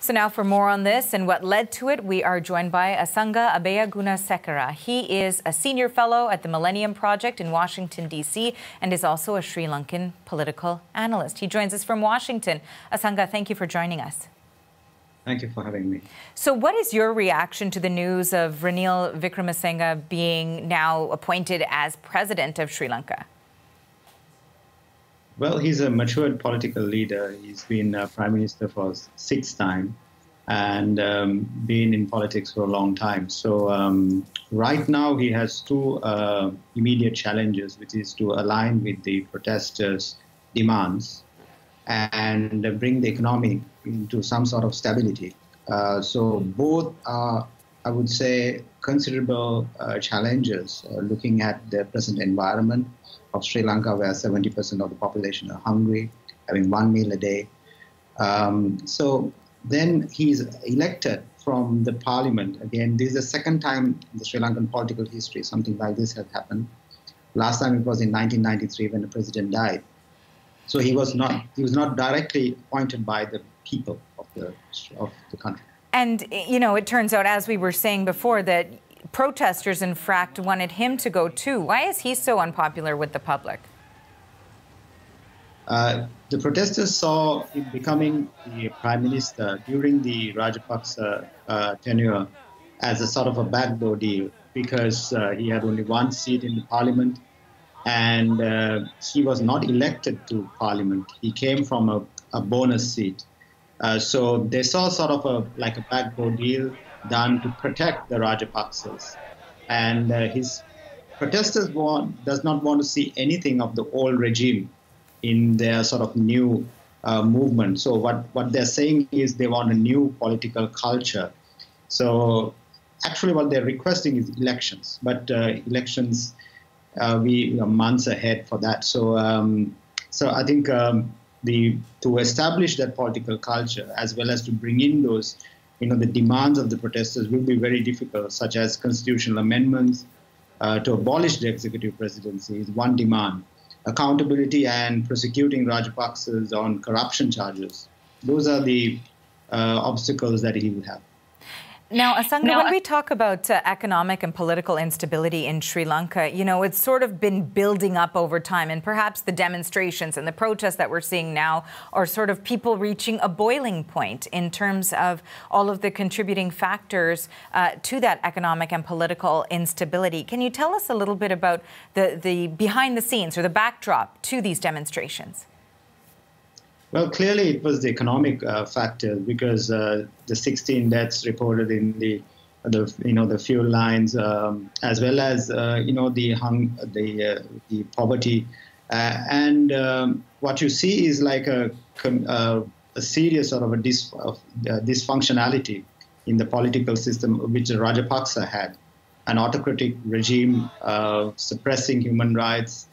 So now for more on this and what led to it, we are joined by Asanga Abeyagoonasekera. He is a senior fellow at the Millennium Project in Washington, D.C., and is also a Sri Lankan political analyst. He joins us from Washington. Asanga, thank you for joining us. Thank you for having me. So what is your reaction to the news of Ranil Wickremesinghe being now appointed as president of Sri Lanka? Well, he's a matured political leader. He's been prime minister for 6 times and been in politics for a long time. So right now he has 2 immediate challenges, which is to align with the protesters' demands and bring the economy into some sort of stability. So both are, I would say, considerable challenges looking at the present environment of Sri Lanka, where 70% of the population are hungry, having 1 meal a day. So then he's elected from the parliament. Again, this is the 2nd time in the Sri Lankan political history something like this has happened. Last time it was in 1993 when the president died. So he was not directly appointed by the people of the country. And, you know, it turns out, as we were saying before, that protesters, in fact, wanted him to go too. Why is he so unpopular with the public? The protesters saw him becoming the prime minister during the Rajapaksa tenure as a sort of a backdoor deal, because he had only 1 seat in the parliament and he was not elected to parliament. He came from a bonus seat. So they saw sort of like a backdoor deal done to protect the Rajapaksas. And his protesters does not want to see anything of the old regime in their sort of new movement. So what they're saying is they want a new political culture. So actually what they're requesting is elections, but elections, we are months ahead for that. So so I think to establish that political culture, as well as to bring in those, the demands of the protesters, will be very difficult, such as constitutional amendments to abolish the executive presidency is one demand. Accountability and prosecuting Rajapaksas on corruption charges. Those are the obstacles that he will have. Now, Asanga, when we talk about economic and political instability in Sri Lanka, it's sort of been building up over time, and perhaps the demonstrations and the protests that we're seeing now are sort of people reaching a boiling point in terms of all of the contributing factors to that economic and political instability. Can you tell us a little bit about the behind the scenes or the backdrop to these demonstrations? Well, clearly it was the economic factor, because the 16 deaths reported in the fuel lines, as well as the poverty, and what you see is like a serious sort of a dysfunctionality in the political system, which Rajapaksa had, an autocratic regime suppressing human rights,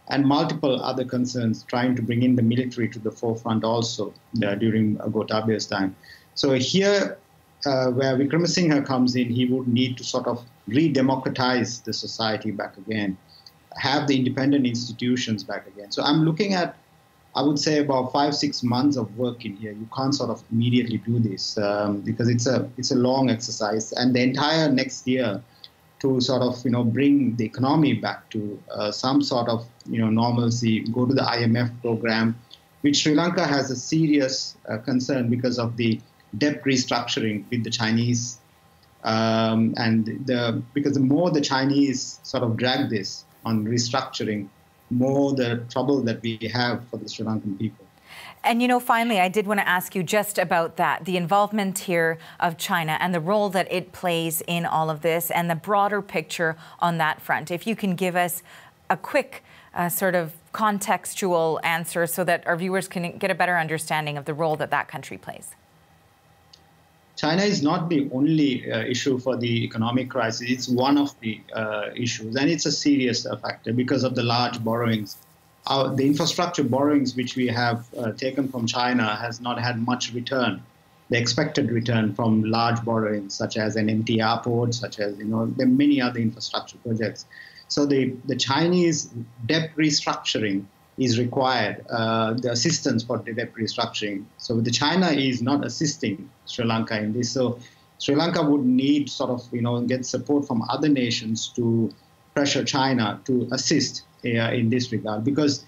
and multiple other concerns, trying to bring in the military to the forefront also during Gotabaya's time. So here, where Wickramasinghe comes in, he would need to sort of re-democratize the society back again, have the independent institutions back again. So I'm looking at, I would say, about 5-6 months of work in here. You can't sort of immediately do this because it's a long exercise, and the entire next year to sort of bring the economy back to some sort of normalcy, go to the IMF program, which Sri Lanka has a serious concern because of the debt restructuring with the Chinese, because the more the Chinese sort of drag this on restructuring, more the trouble that we have for the Sri Lankan people. And, finally, I did want to ask you just about that, the involvement here of China and the role that it plays in all of this and the broader picture on that front. If you can give us a quick sort of contextual answer so that our viewers can get a better understanding of the role that that country plays. China is not the only issue for the economic crisis. It's one of the issues, and it's a serious factor because of the large borrowings. The infrastructure borrowings which we have taken from China has not had much return, the expected return from large borrowings, such as an empty airport, such as, there are many other infrastructure projects. So the Chinese debt restructuring is required, the assistance for the debt restructuring. So the China is not assisting Sri Lanka in this. So Sri Lanka would need sort of, get support from other nations to pressure China to assist in this regard. Because,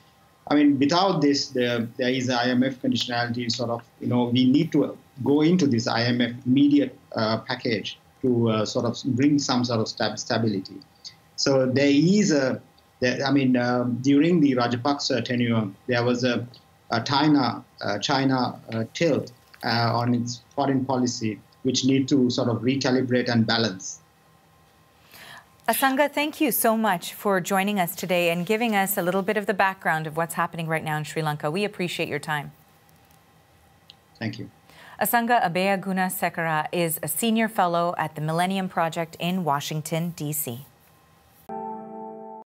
I mean, without this, there is IMF conditionality sort of, we need to go into this IMF immediate package to sort of bring some sort of stability. So there is during the Rajapaksa tenure, there was a China tilt on its foreign policy, which need to sort of recalibrate and balance. Asanga, thank you so much for joining us today and giving us a little bit of the background of what's happening right now in Sri Lanka. We appreciate your time. Thank you. Asanga Abeyagoonasekera is a senior fellow at the Millennium Project in Washington, D.C.